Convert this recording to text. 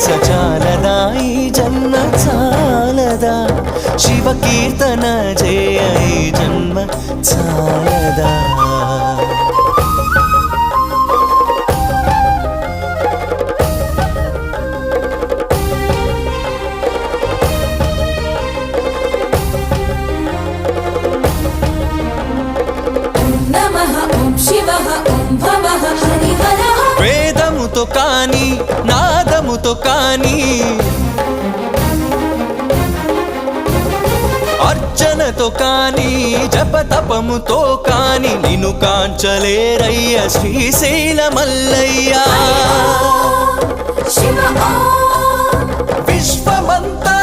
ఆశ చాలదా ఈ జన్మ చాలదా శివ కీర్తన జయ ఈ జన్మ చాలదా వేదముతో కాని నాదముతో కాని అర్చనతో కాని జపతపముతో కాని నిన్ను కాంచలేరయ్య శ్రీశైల మల్లయ్య విశ్వమంతా